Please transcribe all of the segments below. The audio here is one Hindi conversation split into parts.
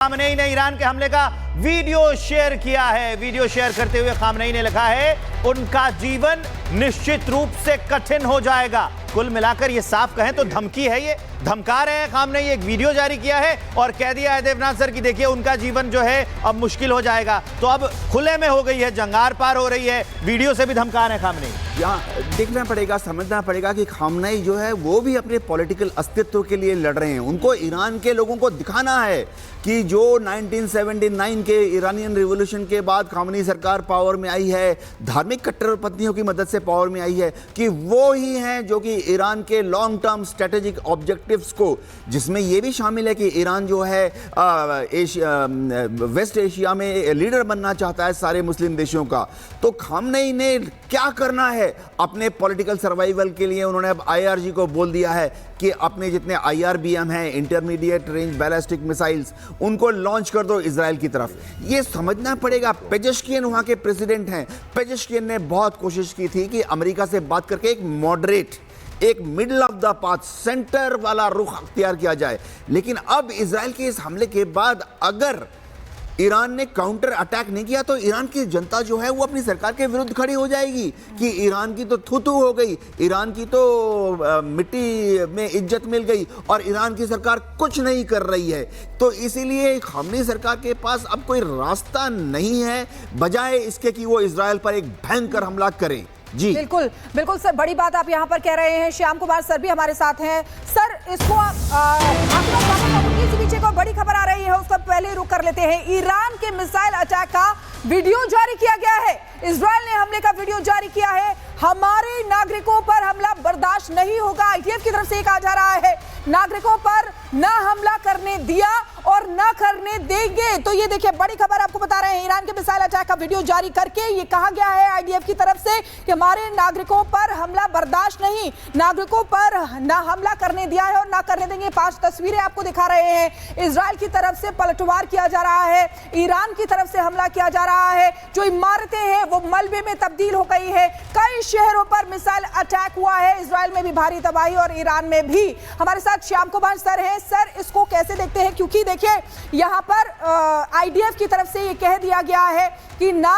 खामनेई ने ईरान के हमले का वीडियो शेयर किया है। वीडियो शेयर करते हुए खामनेई ने लिखा है, उनका जीवन निश्चित रूप से कठिन हो जाएगा। कुल मिलाकर ये साफ कहें तो धमकी है, ये धमका रहे हैं। खामनेई एक वीडियो जारी किया है और कह दिया है देवनाथ सर की देखिए उनका जीवन जो है अब मुश्किल हो जाएगा। तो अब खुले में हो गई है, जंगार पार हो रही है, वीडियो से भी धमका रहे हैं खामनेई। यहाँ देखना पड़ेगा, समझना पड़ेगा कि खामनेई जो है वो भी अपने पॉलिटिकल अस्तित्व के लिए लड़ रहे हैं। उनको ईरान के लोगों को दिखाना है कि जो 1979 के ईरानियन रिवॉल्यूशन के बाद खामनेई सरकार पावर में आई है, धार्मिक कट्टरपंथियों की मदद से पावर में आई है, कि वो ही हैं जो कि ईरान के लॉन्ग टर्म स्ट्रेटेजिक ऑब्जेक्टिव्स को, जिसमें ये भी शामिल है कि ईरान जो है वेस्ट एशिया में लीडर बनना चाहता है सारे मुस्लिम देशों का। तो खामनेई ने क्या करना है अपने पॉलिटिकल सर्वाइवल के लिए, उन्होंने अब IRG को बोल दिया है कि अपने जितने IRBM हैं, इंटरमीडिएट रेंज बैलिस्टिक मिसाइल्स, उनको लॉन्च कर दो इजराइल की तरफ। ये समझना पड़ेगा। पेजेश्कियन वहां के प्रेसिडेंट हैं। पेजेश्कियन ने बहुत कोशिश की थी कि अमेरिका से बात करके एक मॉडरेट, एक middle of the path, centre वाला रुख अख्तियार किया जाए। लेकिन अब इजराइल के इस हमले के बाद अगर ईरान ने काउंटर अटैक नहीं किया तो ईरान की जनता जो है वो अपनी सरकार के विरुद्ध खड़ी हो जाएगी कि ईरान की तो थू-थू हो गई, ईरान की तो मिट्टी में इज्जत मिल गई और ईरान की सरकार कुछ नहीं कर रही है। तो इसीलिए खामनेई सरकार के पास अब कोई रास्ता नहीं है बजाय इसके कि वो इजराइल पर एक भयंकर हमला करे। जी बिल्कुल बिल्कुल सर, बड़ी बात आप यहाँ पर कह रहे हैं। श्याम कुमार सर भी हमारे साथ हैं। सर, इसको पीछे को बड़ी खबर आ रही है, उसका पहले रुक कर लेते हैं। ईरान के मिसाइल अटैक का वीडियो जारी किया गया है। इजराइल ने हमले का वीडियो जारी किया है। हमारे नागरिकों पर हमला बर्दाश्त नहीं होगा, IDF की तरफ से कहा जा रहा है। नागरिकों पर ना हमला करने दिया और ना करने देंगे। तो ये देखिए, बड़ी खबर आपको बता रहे हैं। ईरान के मिसाइल अटैक का वीडियो जारी करके ये कहा गया है IDF की तरफ से कि हमारे नागरिकों पर हमला बर्दाश्त नहीं, नागरिकों पर ना हमला करने दिया है और ना करने देंगे। 5 तस्वीरें आपको दिखा रहे हैं। इजराइल की तरफ से पलटवार किया जा रहा है, ईरान की तरफ से हमला किया जा रहा है। जो इमारतें हैं वो मलबे में तब्दील हो गई है। कई शहरों पर मिसाइल अटैक हुआ है। इजराइल में भी भारी तबाही और ईरान में भी। हमारे साथ श्याम कुमार सर हैं। सर, इसको कैसे देखते हैं? क्योंकि देखिए यहाँ पर IDF की तरफ से ये कह दिया गया है कि ना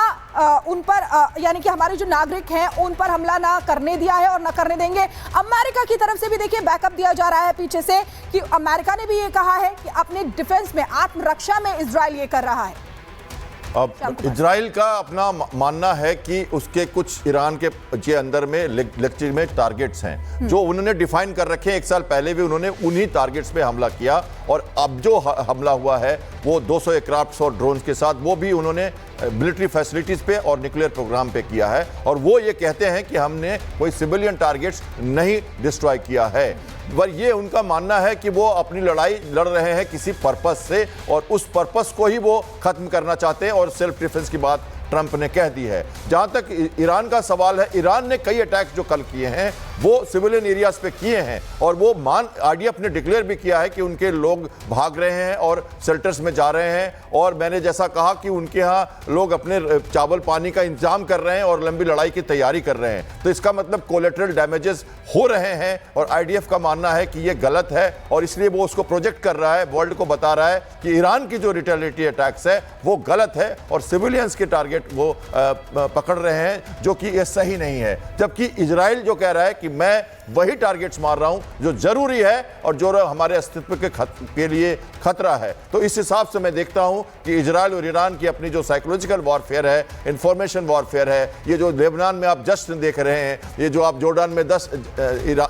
उन पर यानी कि हमारे जो नागरिक हैं उन पर हमला ना करने दिया है और ना करने देंगे। अमेरिका की तरफ से भी देखिए बैकअप दिया जा रहा है पीछे से कि अमेरिका ने भी ये कहा है कि अपने डिफेंस में, आत्मरक्षा में इजराइल ये कर रहा है। अब इजराइल का अपना मानना है कि उसके कुछ ईरान के अंदर में लेजिटिमेट टारगेट्स हैं जो उन्होंने डिफाइन कर रखे हैं। 1 साल पहले भी उन्होंने उन्हीं टारगेट्स पे हमला किया और अब जो हमला हुआ है वो 200 एयरक्राफ्ट्स और ड्रोन्स के साथ, वो भी उन्होंने मिलिट्री फैसिलिटीज़ पे और न्यूक्लियर प्रोग्राम पे किया है। और वो ये कहते हैं कि हमने कोई सिविलियन टारगेट्स नहीं डिस्ट्रॉय किया है, पर ये उनका मानना है कि वो अपनी लड़ाई लड़ रहे हैं किसी पर्पस से और उस पर्पस को ही वो खत्म करना चाहते हैं और सेल्फ डिफेंस की बात ट्रंप ने कह दी है। जहां तक ईरान का सवाल है, ईरान ने कई अटैक जो कल किए हैं वो सिविलियन एरियाज पे किए हैं और वो IDF ने डिक्लेयर भी किया है कि उनके लोग भाग रहे हैं और शेल्टर्स में जा रहे हैं। और मैंने जैसा कहा कि उनके यहाँ लोग अपने चावल पानी का इंतजाम कर रहे हैं और लंबी लड़ाई की तैयारी कर रहे हैं। तो इसका मतलब कोलेटरल डैमेजेस हो रहे हैं और IDF का मानना है कि ये गलत है और इसलिए वो उसको प्रोजेक्ट कर रहा है, वर्ल्ड को बता रहा है कि ईरान की जो रिटेलिएटरी अटैक्स है वो गलत है और सिविलियंस के टारगेट वो पकड़ रहे हैं, जो कि ये सही नहीं है। जबकि इजराइल जो कह रहा है कि मैं वही टारगेट्स मार रहा हूं जो जरूरी है और जो हमारे अस्तित्व के लिए खतरा है। तो इस हिसाब से मैं देखता हूं कि इजराइल और ईरान की अपनी जो साइकोलॉजिकल वॉरफेयर है, इंफॉर्मेशन वॉरफेयर है, ये जो लेबनान में आप जश्न देख रहे हैं, ये जो आप जॉर्डन में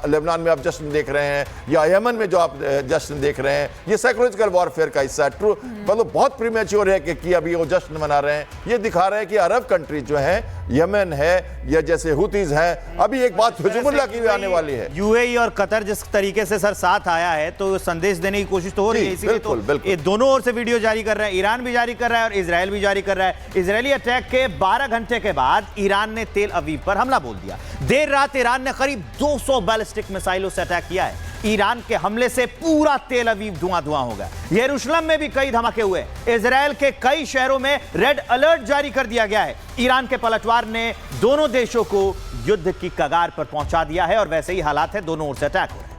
लेबनान में आप जश्न देख रहे हैं या यमन में जो आप जश्न देख रहे हैं, ये साइकोलॉजिकल वॉरफेयर का हिस्सा है। ट्रू, मतलब बहुत प्रीमेच्योर है कि अभी वो जश्न मना रहे हैं। ये दिखा रहे हैं कि अरब कंट्रीज जो हैं, यमन है या जैसे हुतीज हैं, अभी एक बात हिजबुल्लाह की भी आने वाली है। UAE और कतर जिस तरीके से सर साथ आया है तो संदेश देने की कोशिश तो हो रही है, इसीलिए तो ये दोनों ओर से वीडियो जारी कर रहे हैं। ईरान भी जारी कर रहा है और इजराइल भी जारी कर रहा है। इजरायली अटैक के 12 घंटे के बाद ईरान ने तेल अवीव पर हमला बोल दिया। देर रात ईरान ने करीब 200 बैलिस्टिक मिसाइलों से अटैक किया है। ईरान के हमले से पूरा तेल अवीव धुआं-धुआं हो गया। यरूशलेम में भी कई धमाके हुए। इजराइल के कई शहरों में रेड अलर्ट जारी कर दिया गया है। ईरान के पलटवार ने दोनों देशों को युद्ध की कगार पर पहुंचा दिया है और वैसे ही हालात है, दोनों ओर से अटैक हो रहे हैं।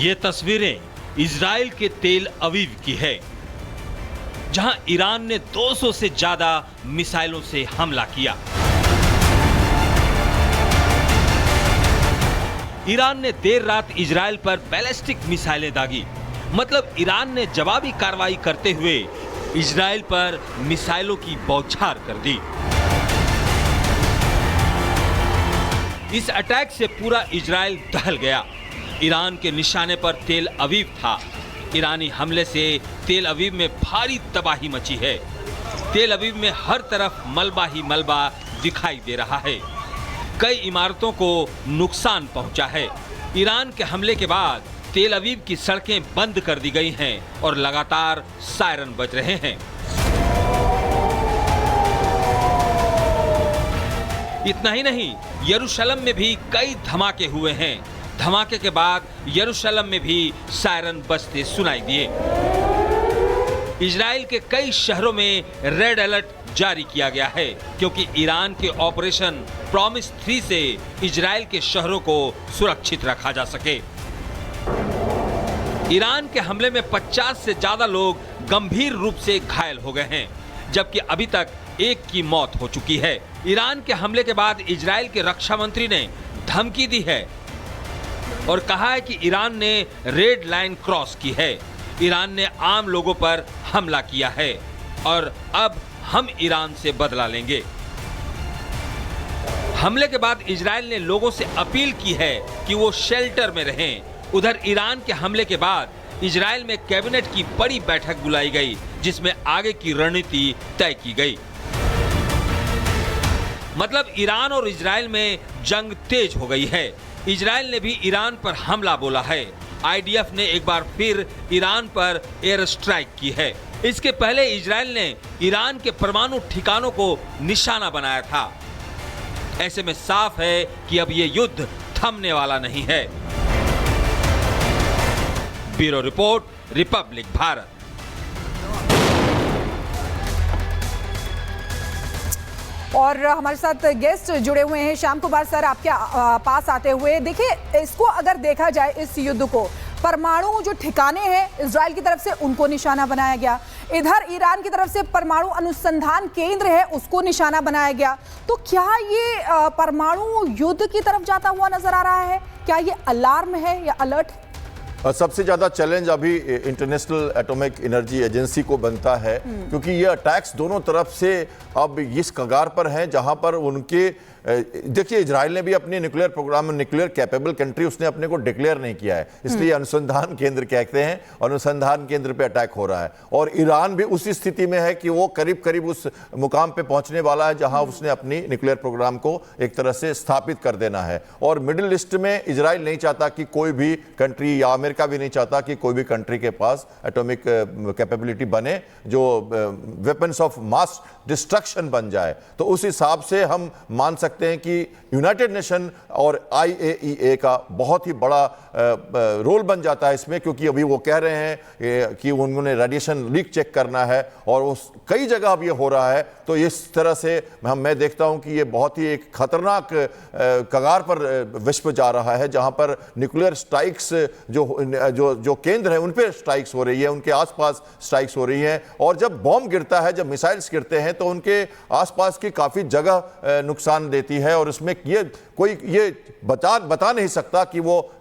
ये तस्वीरें इजराइल के तेल अवीव की है, जहां ईरान ने 200 से ज्यादा मिसाइलों से हमला किया। ईरान ने देर रात इजराइल पर बैलिस्टिक मिसाइलें दागी। मतलब ईरान ने जवाबी कार्रवाई करते हुए इजराइल पर मिसाइलों की बौछार कर दी। इस अटैक से पूरा इजराइल दहल गया। ईरान के निशाने पर तेल अवीव था। ईरानी हमले से तेल अवीव में भारी तबाही मची है। तेल अवीव में हर तरफ मलबा ही मलबा दिखाई दे रहा है। कई इमारतों को नुकसान पहुंचा है। ईरान के हमले के बाद तेल अवीव की सड़कें बंद कर दी गई हैं और लगातार सायरन बज रहे हैं। इतना ही नहीं, यरूशलेम में भी कई धमाके हुए हैं। धमाके के बाद यरूशलेम में भी सायरन बजते सुनाई दिए। इजराइल के कई शहरों में रेड अलर्ट जारी किया गया है, क्योंकि ईरान के ऑपरेशन प्रॉमिस 3 से इजराइल के शहरों को सुरक्षित रखा जा सके। ईरान के हमले में 50 से ज्यादा लोग गंभीर रूप से घायल हो गए हैं, जबकि अभी तक एक की मौत हो चुकी है। ईरान के हमले के बाद इजराइल के रक्षा मंत्री ने धमकी दी है और कहा है कि ईरान ने रेड लाइन क्रॉस की है। ईरान ने आम लोगों पर हमला किया है और अब हम ईरान से बदला लेंगे। हमले के बाद इजराइल ने लोगों से अपील की है कि वो शेल्टर में रहें। उधर ईरान के हमले के बाद इजराइल में कैबिनेट की बड़ी बैठक बुलाई गई, जिसमें आगे की रणनीति तय की गई। मतलब ईरान और इजराइल में जंग तेज हो गई है। इजराइल ने भी ईरान पर हमला बोला है। आईडीएफ ने एक बार फिर ईरान पर एयर स्ट्राइक की है। इसके पहले इजराइल ने ईरान के परमाणु ठिकानों को निशाना बनाया था। ऐसे में साफ है कि अब ये युद्ध थमने वाला नहीं है। Bureau report, Republic Bharat. और हमारे साथ गेस्ट जुड़े हुए हैं श्याम कुमार सर, आपके पास आते हुए। देखिए, इसको अगर देखा जाए, इस युद्ध को, परमाणु जो ठिकाने हैं इजराइल की तरफ से उनको निशाना बनाया गया, इधर ईरान की तरफ से परमाणु अनुसंधान केंद्र है उसको निशाना बनाया गया। तो क्या ये परमाणु युद्ध की तरफ जाता हुआ नजर आ रहा है? क्या ये अलार्म है या अलर्ट है? सबसे ज्यादा चैलेंज अभी इंटरनेशनल एटॉमिक एनर्जी एजेंसी को बनता है, क्योंकि ये अटैक्स दोनों तरफ से अब इस कगार पर हैं जहां पर उनके, देखिए, इजराइल ने भी अपने न्यूक्लियर प्रोग्राम में न्यूक्लियर कैपेबल कंट्री उसने अपने को डिक्लेयर नहीं किया है, इसलिए अनुसंधान केंद्र कहते हैं। अनुसंधान केंद्र पे अटैक हो रहा है और ईरान भी उसी स्थिति में है कि वो करीब करीब उस मुकाम पे पहुंचने वाला है जहां उसने अपनी न्यूक्लियर प्रोग्राम को एक तरह से स्थापित कर देना है। और मिडिल ईस्ट में इजराइल नहीं चाहता कि कोई भी कंट्री, या अमेरिका भी नहीं चाहता कि कोई भी कंट्री के पास एटॉमिक कैपेबिलिटी बने जो वेपन्स ऑफ मास डिस्ट्रक्शन बन जाए। तो उस हिसाब से हम मान सकते हैं कि यूनाइटेड नेशन और IAEA का बहुत ही बड़ा रोल बन जाता है इसमें, क्योंकि अभी वो कह रहे हैं कि उन्होंने रेडिएशन लीक चेक करना है और उस कई जगह अब ये हो रहा है। तो इस तरह से मैं देखता हूं कि ये बहुत ही एक खतरनाक कगार पर विश्व जा रहा है, जहां पर न्यूक्लियर स्ट्राइक्स जो केंद्र है उन पर स्ट्राइक्स हो रही है, उनके आसपास स्ट्राइक्स हो रही हैं। और जब बॉम्ब गिरता है, जब मिसाइल्स गिरते हैं, तो उनके आसपास की काफी जगह नुकसान देती है और उसमें ये कोई ये बता नहीं सकता कि वो